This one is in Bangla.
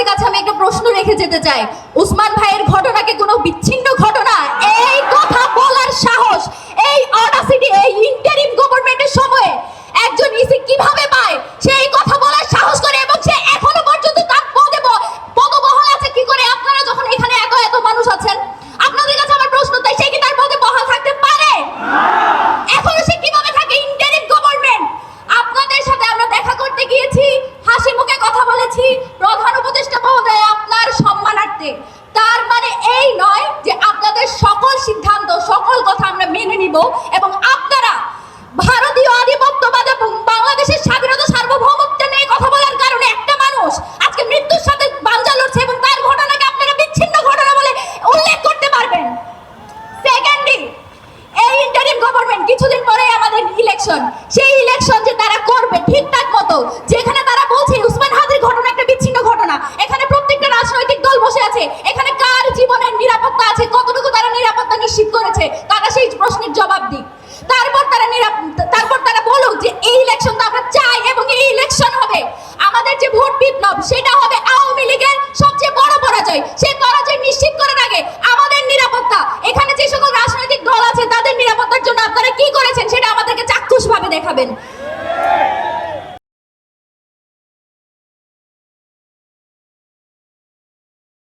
আপনাদের কাছে আমি একটা প্রশ্ন রেখে যেতে চাই, উসমান ভাইয়ের ঘটনাকে কোনো বিচ্ছিন্ন ঘটনা এই কথা বলার সাহস, এই অডাসিটি এই ইন্টারিম গভর্নমেন্টের সময়ে একজন ইসি কিভাবে পায় সেই কথা বলার সাহস করে, এবং সে এখনো পর্যন্ত তার পদবহাল আছে কি করে? আপনারা যখন এখানে এত মানুষ আছেন, আপনাদের কাছে আমার প্রশ্ন, তাই সে কি তার পদে বহাল থাকতে পারে? এখনো সে কিভাবে থাকে? Interim government. আপনাদের সাথে আমরা দেখা করতে গিয়েছি, হাসি মুখে কথা বলেছি, প্রধান উপদেষ্টা মহোদয় আপনার সম্মানার্থে। তার মানে এই নয় যে আপনাদের সকল সিদ্ধান্ত সকল কথা আমরা মেনে নিব, এবং আপনারা ভারতীয় আধিপত্যবাদ এবং বাংলাদেশের স্বাধীনতা সার্বভৌমত্ব নিয়ে কথা বলার কারণে একটা মানুষ আজকে মৃত্যুর সাথে পাঞ্জা লড়ছে, এবং তার ঘটনাকে আপনারা বিচ্ছিন্ন ঘটনা বলে উল্লেখ করতে পারবেন। সেকেন্ডলি, এই ইন্টারিম গভর্নমেন্ট কিছুদিন পরে আমাদের ইলেকশন, সেই ইলেকশন যে তারা করবে ঠিকঠাক মতো, যেখানে তারা বলছে উসমান হাদির ঘটনা একটা বিচ্ছিন্ন ঘটনা, এখানে প্রত্যেকটা রাজনৈতিক দল বসে আছে, এখানে কার জীবনের নিরাপত্তা আছে, কতটুকু তারা নিরাপত্তা নিশ্চিত করেছে, তারা সেই প্রশ্নের জবাব দিক। তারপর তারা বলুক যে এই ইলেকশন তো আমরা চাই এবং এই ইলেকশন হবে, আমাদের যে ভোট বিপ্লব সেটা হবে আওয়ামী লীগের সবচেয়ে বড় পরাজয়। সেই পরাজয় নিশ্চিত করার আগে আমাদের নিরাপত্তা, এখানে যে সকল রাজনৈতিক দল আছে তাদের নিরাপত্তার জন্য আপনারা কি করেছেন সেটা আমাদেরকে চাক্ষুষভাবে দেখাবেন।